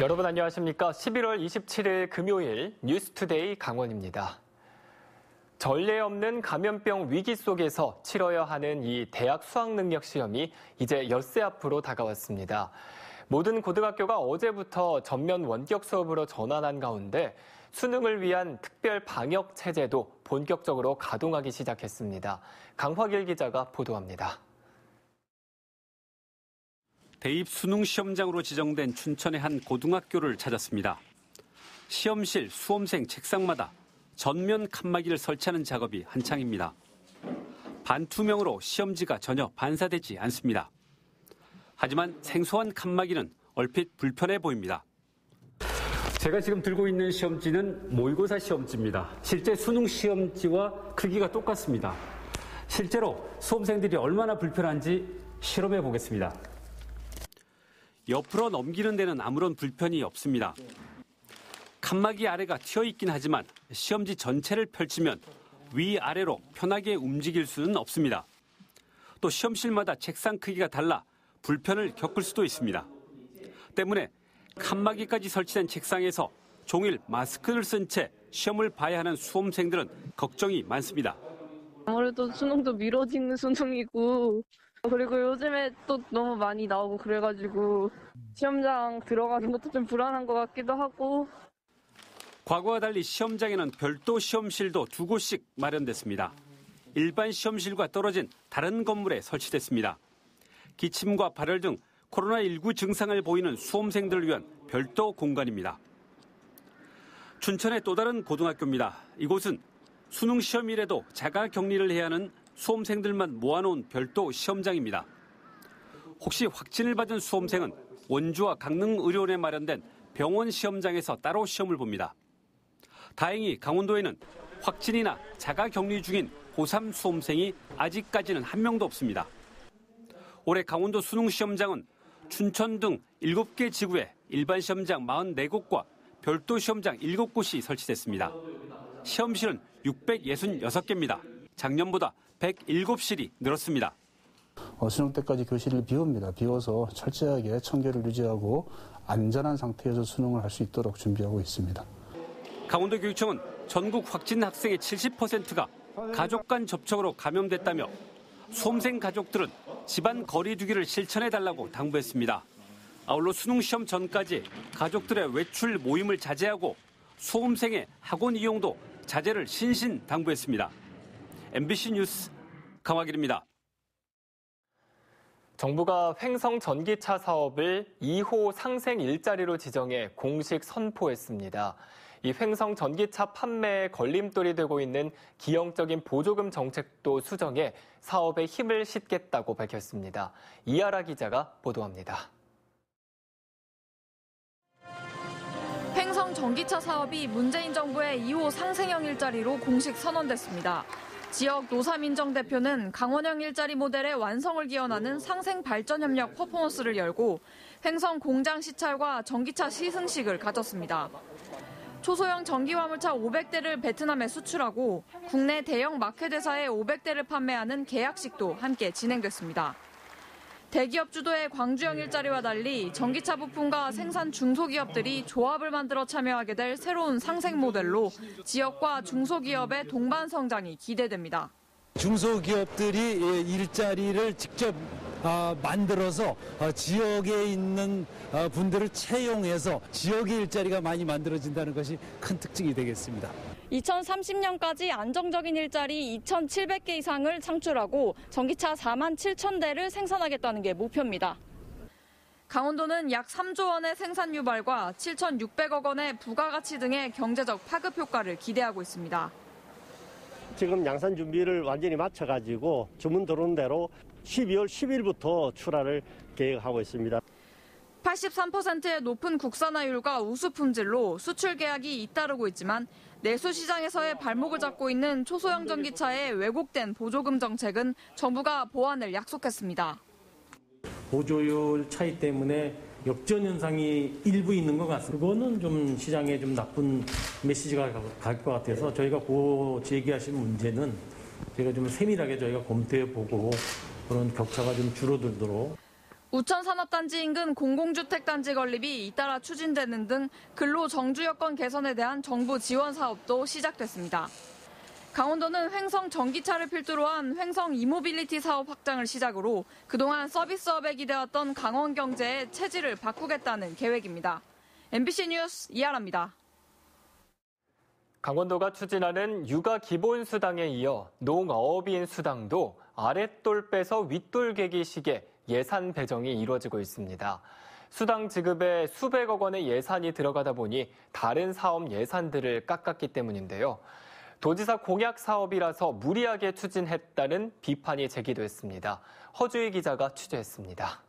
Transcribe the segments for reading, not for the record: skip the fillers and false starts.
여러분 안녕하십니까? 11월 27일 금요일 뉴스투데이 강원입니다. 전례 없는 감염병 위기 속에서 치러야 하는 이 대학 수학능력 시험이 이제 엿새 앞으로 다가왔습니다. 모든 고등학교가 어제부터 전면 원격 수업으로 전환한 가운데 수능을 위한 특별 방역 체제도 본격적으로 가동하기 시작했습니다. 강화길 기자가 보도합니다. 대입 수능 시험장으로 지정된 춘천의 한 고등학교를 찾았습니다. 시험실, 수험생 책상마다 전면 칸막이를 설치하는 작업이 한창입니다. 반투명으로 시험지가 전혀 반사되지 않습니다. 하지만 생소한 칸막이는 얼핏 불편해 보입니다. 제가 지금 들고 있는 시험지는 모의고사 시험지입니다. 실제 수능 시험지와 크기가 똑같습니다. 실제로 수험생들이 얼마나 불편한지 실험해 보겠습니다. 옆으로 넘기는 데는 아무런 불편이 없습니다. 칸막이 아래가 튀어 있긴 하지만 시험지 전체를 펼치면 위아래로 편하게 움직일 수는 없습니다. 또 시험실마다 책상 크기가 달라 불편을 겪을 수도 있습니다. 때문에 칸막이까지 설치된 책상에서 종일 마스크를 쓴 채 시험을 봐야 하는 수험생들은 걱정이 많습니다. 아무래도 수능도 미뤄지는 수능이고 그리고 요즘에 또 너무 많이 나오고 그래가지고 시험장 들어가는 것도 좀 불안한 것 같기도 하고. 과거와 달리 시험장에는 별도 시험실도 2곳씩 마련됐습니다. 일반 시험실과 떨어진 다른 건물에 설치됐습니다. 기침과 발열 등 코로나19 증상을 보이는 수험생들을 위한 별도 공간입니다. 춘천의 또 다른 고등학교입니다. 이곳은 수능 시험일에도 자가 격리를 해야 하는 수험생들만 모아놓은 별도 시험장입니다. 혹시 확진을 받은 수험생은 원주와 강릉의료원에 마련된 병원 시험장에서 따로 시험을 봅니다. 다행히 강원도에는 확진이나 자가 격리 중인 고3 수험생이 아직까지는 한 명도 없습니다. 올해 강원도 수능 시험장은 춘천 등 7개 지구에 일반 시험장 44곳과 별도 시험장 7곳이 설치됐습니다. 시험실은 666개입니다. 작년보다 107실이 늘었습니다. 수능 때까지 교실을 비웁니다. 비워서 철저하게 청결을 유지하고 안전한 상태에서 수능을 할 수 있도록 준비하고 있습니다. 강원도교육청은 전국 확진 학생의 70%가 가족 간 접촉으로 감염됐다며 수험생 가족들은 집안 거리 두기를 실천해달라고 당부했습니다. 아울러 수능 시험 전까지 가족들의 외출 모임을 자제하고 수험생의 학원 이용도 자제를 신신당부했습니다. MBC 뉴스 강화길입니다. 정부가 횡성 전기차 사업을 2호 상생 일자리로 지정해 공식 선포했습니다. 이 횡성 전기차 판매에 걸림돌이 되고 있는 기형적인 보조금 정책도 수정해 사업에 힘을 싣겠다고 밝혔습니다. 이하라 기자가 보도합니다. 횡성 전기차 사업이 문재인 정부의 2호 상생형 일자리로 공식 선언됐습니다. 지역 노사민정 대표는 강원형 일자리 모델의 완성을 기원하는 상생 발전 협력 퍼포먼스를 열고 횡성 공장 시찰과 전기차 시승식을 가졌습니다. 초소형 전기화물차 500대를 베트남에 수출하고 국내 대형 마켓회사에 500대를 판매하는 계약식도 함께 진행됐습니다. 대기업 주도의 광주형 일자리와 달리 전기차 부품과 생산 중소기업들이 조합을 만들어 참여하게 될 새로운 상생 모델로 지역과 중소기업의 동반 성장이 기대됩니다. 중소기업들이 일자리를 직접 만들어서 지역에 있는 분들을 채용해서 지역의 일자리가 많이 만들어진다는 것이 큰 특징이 되겠습니다. 2030년까지 안정적인 일자리 2,700개 이상을 창출하고 전기차 4만 7천 대를 생산하겠다는 게 목표입니다. 강원도는 약 3조 원의 생산 유발과 7,600억 원의 부가가치 등의 경제적 파급 효과를 기대하고 있습니다. 지금 양산 준비를 완전히 마쳐가지고 주문 들어온 대로 12월 10일부터 출하를 계획하고 있습니다. 83%의 높은 국산화율과 우수 품질로 수출 계약이 잇따르고 있지만 내수 시장에서의 발목을 잡고 있는 초소형 전기차의 왜곡된 보조금 정책은 정부가 보완을 약속했습니다. 보조율 차이 때문에 역전 현상이 일부 있는 것 같습니다. 그거는 좀 시장에 좀 나쁜 메시지가 갈 것 같아서 저희가 제기하신 문제는 저희가 좀 세밀하게 저희가 검토해 보고 그런 격차가 좀 줄어들도록. 우천산업단지 인근 공공주택단지 건립이 잇따라 추진되는 등 근로 정주 여건 개선에 대한 정부 지원 사업도 시작됐습니다. 강원도는 횡성 전기차를 필두로 한 횡성 이모빌리티 사업 확장을 시작으로 그동안 서비스업에 기대었던 강원 경제의 체질을 바꾸겠다는 계획입니다. MBC 뉴스 이하라입니다. 강원도가 추진하는 육아 기본수당에 이어 농어업인 수당도 아랫돌 빼서 윗돌 개기식의 예산 배정이 이루어지고 있습니다. 수당 지급에 수백억 원의 예산이 들어가다 보니 다른 사업 예산들을 깎았기 때문인데요. 도지사 공약 사업이라서 무리하게 추진했다는 비판이 제기됐습니다. 허주희 기자가 취재했습니다.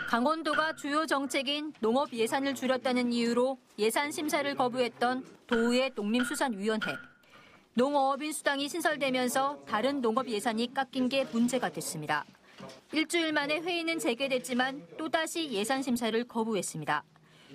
강원도가 주요 정책인 농업 예산을 줄였다는 이유로 예산 심사를 거부했던 도의회 농림수산위원회. 농어업인 수당이 신설되면서 다른 농업 예산이 깎인 게 문제가 됐습니다. 일주일 만에 회의는 재개됐지만 또다시 예산 심사를 거부했습니다.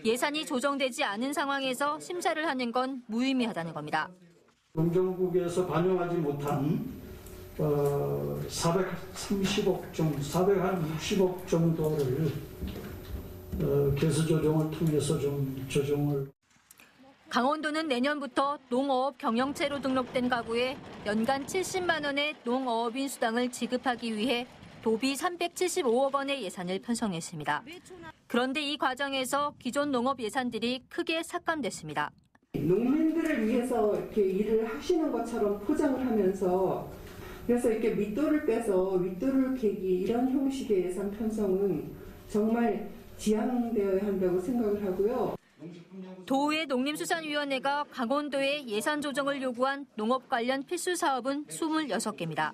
예산이 조정되지 않은 상황에서 심사를 하는 건 무의미하다는 겁니다. 농정국에서 반영하지 못한 460억 정도를 개수 조정을 통해서 좀 조정을. 강원도는 내년부터 농어업 경영체로 등록된 가구에 연간 70만 원의 농어업인 수당을 지급하기 위해 도비 375억 원의 예산을 편성했습니다. 그런데 이 과정에서 기존 농업 예산들이 크게 삭감됐습니다. 농민들을 위해서 이렇게 일을 하시는 것처럼 포장을 하면서 그래서 이렇게 밑돌을 빼서 윗돌을 캐기 이런 형식의 예산 편성은 정말 지양되어야 한다고 생각을 하고요. 도의회 농림수산위원회가 강원도에 예산 조정을 요구한 농업 관련 필수 사업은 26개입니다.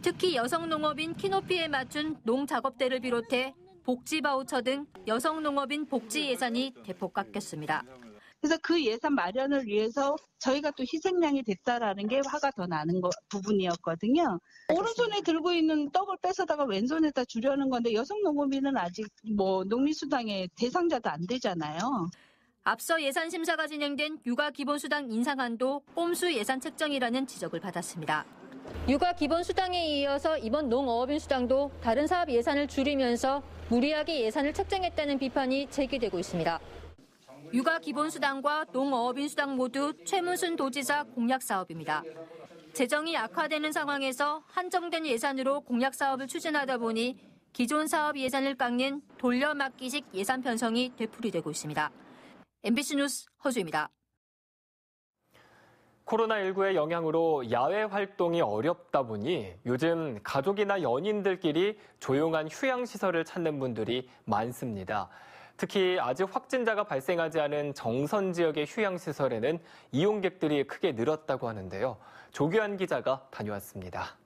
특히 여성 농업인 키높이에 맞춘 농작업대를 비롯해 복지 바우처 등 여성 농업인 복지 예산이 대폭 깎였습니다. 그래서 그 예산 마련을 위해서 저희가 또 희생양이 됐다라는 게 화가 더 나는 부분이었거든요. 오른손에 들고 있는 떡을 뺏어다가 왼손에다 주려는 건데 여성 농업인은 아직 농림수당의 대상자도 안 되잖아요. 앞서 예산 심사가 진행된 육아 기본수당 인상안도 꼼수 예산 책정이라는 지적을 받았습니다. 육아 기본수당에 이어서 이번 농어업인 수당도 다른 사업 예산을 줄이면서 무리하게 예산을 책정했다는 비판이 제기되고 있습니다. 육아 기본수당과 농어업인 수당 모두 최문순 도지사 공약 사업입니다. 재정이 악화되는 상황에서 한정된 예산으로 공약 사업을 추진하다 보니 기존 사업 예산을 깎는 돌려막기식 예산 편성이 되풀이되고 있습니다. MBC 뉴스 허주입니다. 코로나19의 영향으로 야외 활동이 어렵다 보니 요즘 가족이나 연인들끼리 조용한 휴양시설을 찾는 분들이 많습니다. 특히 아직 확진자가 발생하지 않은 정선 지역의 휴양시설에는 이용객들이 크게 늘었다고 하는데요. 조규환 기자가 다녀왔습니다.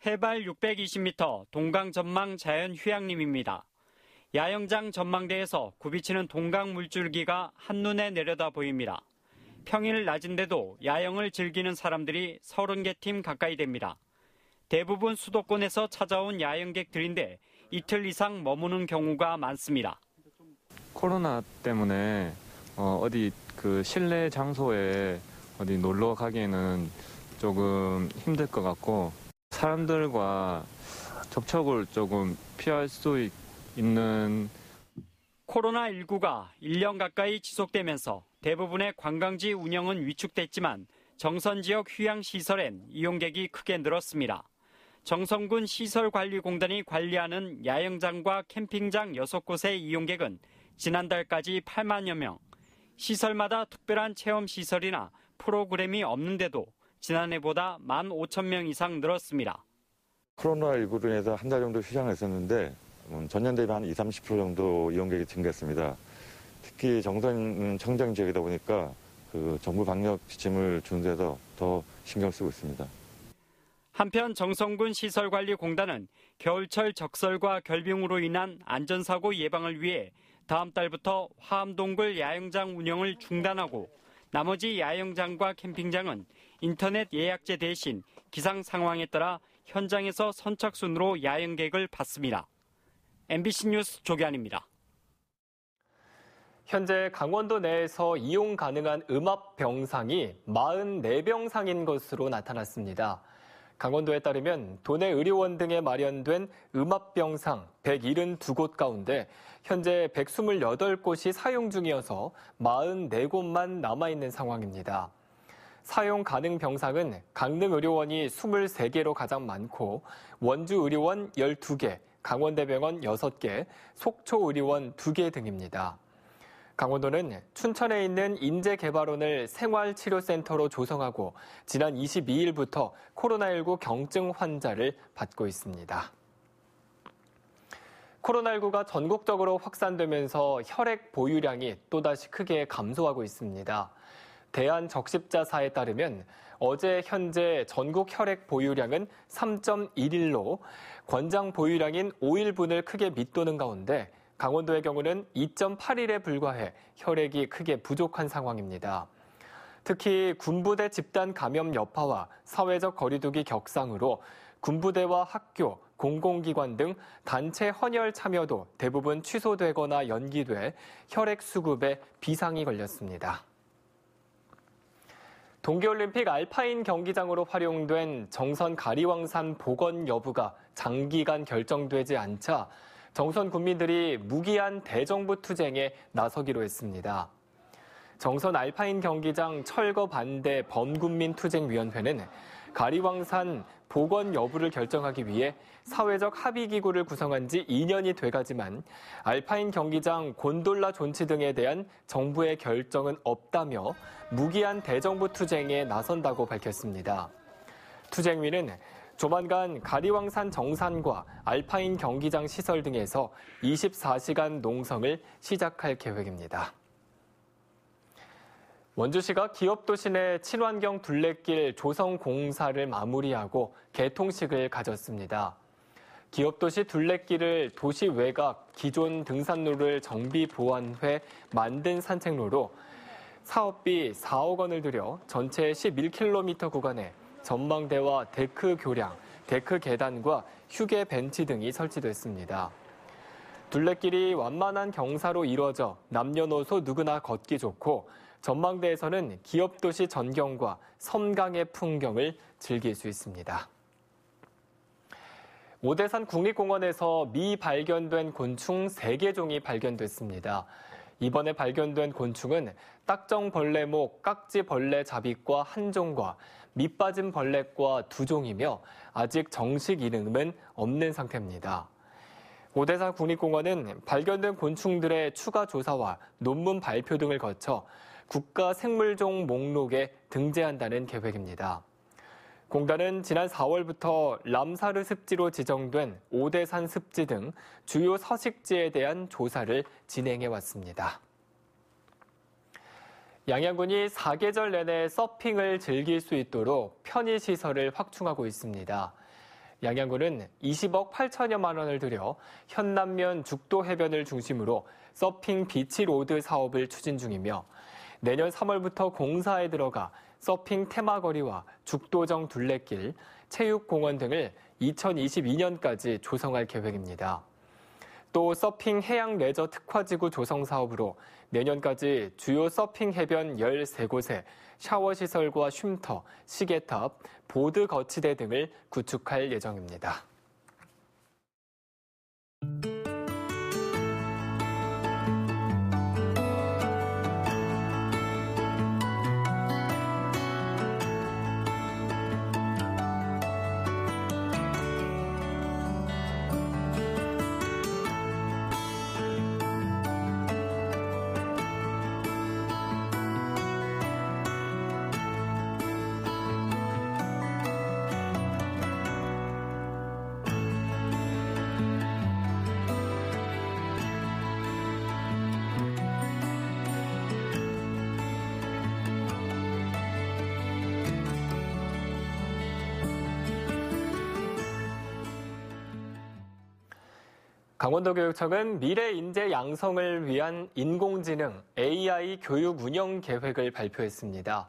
해발 620m 동강 전망 자연휴양림입니다. 야영장 전망대에서 굽이치는 동강 물줄기가 한눈에 내려다 보입니다. 평일 낮인데도 야영을 즐기는 사람들이 30개 팀 가까이 됩니다. 대부분 수도권에서 찾아온 야영객들인데 이틀 이상 머무는 경우가 많습니다. 코로나 때문에 어디 실내 장소에 어디 놀러 가기에는 조금 힘들 것 같고 사람들과 접촉을 조금 피할 수 있는. 코로나19가 1년 가까이 지속되면서 대부분의 관광지 운영은 위축됐지만 정선 지역 휴양시설엔 이용객이 크게 늘었습니다. 정선군 시설관리공단이 관리하는 야영장과 캠핑장 6곳의 이용객은 지난달까지 8만여 명. 시설마다 특별한 체험시설이나 프로그램이 없는데도 지난해보다 15,000명 이상 늘었습니다. 코로나19로 인해서 한 달 정도 휴장을 했었는데 전년 대비 한 20-30% 정도 이용객이 증가했습니다. 특히 정선 청정 지역이다 보니까 정부 방역 지침을 준수해서 더 신경 쓰고 있습니다. 한편 정선군 시설관리공단은 겨울철 적설과 결빙으로 인한 안전사고 예방을 위해 다음 달부터 화암동굴 야영장 운영을 중단하고 나머지 야영장과 캠핑장은 인터넷 예약제 대신 기상 상황에 따라 현장에서 선착순으로 야영객을 받습니다. MBC 뉴스 조규환입니다. 현재 강원도 내에서 이용 가능한 음압병상이 44병상인 것으로 나타났습니다. 강원도에 따르면 도내 의료원 등에 마련된 음압병상 172곳 가운데 현재 128곳이 사용 중이어서 44곳만 남아있는 상황입니다. 사용 가능 병상은 강릉의료원이 23개로 가장 많고 원주의료원 12개, 강원대병원 6개, 속초의료원 2개 등입니다. 강원도는 춘천에 있는 인재개발원을 생활치료센터로 조성하고 지난 22일부터 코로나19 경증 환자를 받고 있습니다. 코로나19가 전국적으로 확산되면서 혈액 보유량이 또다시 크게 감소하고 있습니다. 대한적십자사에 따르면 어제 현재 전국 혈액 보유량은 3.11로 권장 보유량인 5일분을 크게 밑도는 가운데 강원도의 경우는 2.8일에 불과해 혈액이 크게 부족한 상황입니다. 특히 군부대 집단 감염 여파와 사회적 거리두기 격상으로 군부대와 학교, 공공기관 등 단체 헌혈 참여도 대부분 취소되거나 연기돼 혈액 수급에 비상이 걸렸습니다. 동계올림픽 알파인 경기장으로 활용된 정선 가리왕산 복원 여부가 장기간 결정되지 않자 정선 군민들이 무기한 대정부 투쟁에 나서기로 했습니다. 정선 알파인 경기장 철거 반대 범군민투쟁위원회는 가리왕산 복원 여부를 결정하기 위해 사회적 합의기구를 구성한 지 2년이 돼가지만 알파인 경기장 곤돌라 존치 등에 대한 정부의 결정은 없다며 무기한 대정부 투쟁에 나선다고 밝혔습니다. 투쟁위는 조만간 가리왕산 정산과 알파인 경기장 시설 등에서 24시간 농성을 시작할 계획입니다. 원주시가 기업도시 내 친환경 둘레길 조성 공사를 마무리하고 개통식을 가졌습니다. 기업도시 둘레길을 도시 외곽 기존 등산로를 정비 보완해 만든 산책로로 사업비 4억 원을 들여 전체 11km 구간에 전망대와 데크 교량, 데크 계단과 휴게 벤치 등이 설치됐습니다. 둘레길이 완만한 경사로 이루어져 남녀노소 누구나 걷기 좋고 전망대에서는 기업도시 전경과 섬강의 풍경을 즐길 수 있습니다. 오대산 국립공원에서 미발견된 곤충 3개 발견됐습니다. 이번에 발견된 곤충은 딱정벌레목 깍지벌레 잡이과 1종과 밑빠진 벌레과 2종이며 아직 정식 이름은 없는 상태입니다. 오대산 국립공원은 발견된 곤충들의 추가 조사와 논문 발표 등을 거쳐 국가생물종 목록에 등재한다는 계획입니다. 공단은 지난 4월부터 람사르 습지로 지정된 오대산 습지 등 주요 서식지에 대한 조사를 진행해 왔습니다. 양양군이 4계절 내내 서핑을 즐길 수 있도록 편의시설을 확충하고 있습니다. 양양군은 20억 8천여만 원을 들여 현남면 죽도 해변을 중심으로 서핑 비치로드 사업을 추진 중이며 내년 3월부터 공사에 들어가 서핑 테마거리와 죽도정 둘레길, 체육공원 등을 2022년까지 조성할 계획입니다. 또 서핑 해양 레저 특화지구 조성 사업으로 내년까지 주요 서핑 해변 13곳에 샤워시설과 쉼터, 시계탑, 보드 거치대 등을 구축할 예정입니다. 강원도교육청은 미래 인재 양성을 위한 인공지능 AI 교육 운영 계획을 발표했습니다.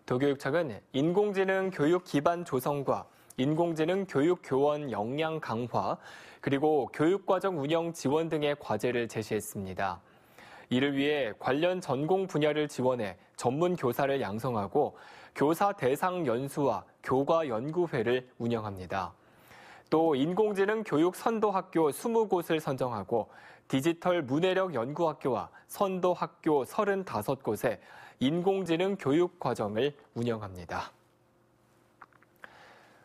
도교육청은 인공지능 교육 기반 조성과 인공지능 교육 교원 역량 강화, 그리고 교육과정 운영 지원 등의 과제를 제시했습니다. 이를 위해 관련 전공 분야를 지원해 전문 교사를 양성하고 교사 대상 연수와 교과 연구회를 운영합니다. 또 인공지능 교육 선도학교 20곳을 선정하고 디지털 문해력 연구학교와 선도학교 35곳에 인공지능 교육 과정을 운영합니다.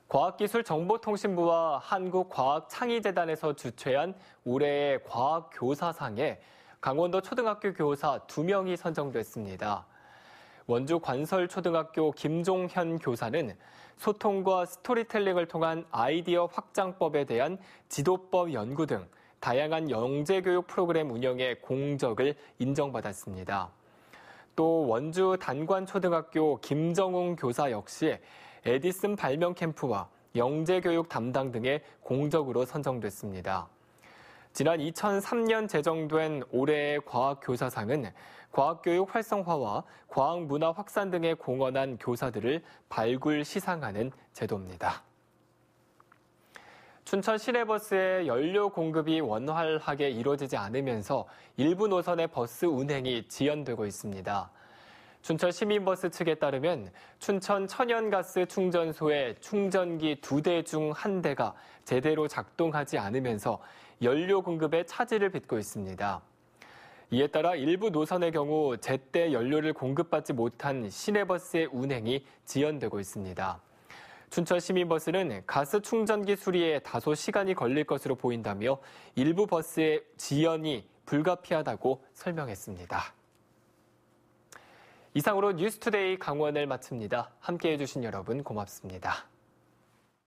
과학기술정보통신부와 한국과학창의재단에서 주최한 올해의 과학교사상에 강원도 초등학교 교사 2명이 선정됐습니다. 원주 관설초등학교 김종현 교사는 소통과 스토리텔링을 통한 아이디어 확장법에 대한 지도법 연구 등 다양한 영재교육 프로그램 운영의 공적을 인정받았습니다. 또 원주 단관초등학교 김정웅 교사 역시 에디슨 발명 캠프와 영재교육 담당 등의 공적으로 선정됐습니다. 지난 2003년 제정된 올해의 과학교사상은 과학교육 활성화와 과학문화 확산 등에 공헌한 교사들을 발굴 시상하는 제도입니다. 춘천 시내버스의 연료 공급이 원활하게 이루어지지 않으면서 일부 노선의 버스 운행이 지연되고 있습니다. 춘천 시민버스 측에 따르면 춘천 천연가스 충전소의 충전기 2대 중 1대가 제대로 작동하지 않으면서 연료 공급에 차질을 빚고 있습니다. 이에 따라 일부 노선의 경우 제때 연료를 공급받지 못한 시내버스의 운행이 지연되고 있습니다. 춘천 시민버스는 가스 충전기 수리에 다소 시간이 걸릴 것으로 보인다며 일부 버스의 지연이 불가피하다고 설명했습니다. 이상으로 뉴스투데이 강원을 마칩니다. 함께해 주신 여러분 고맙습니다.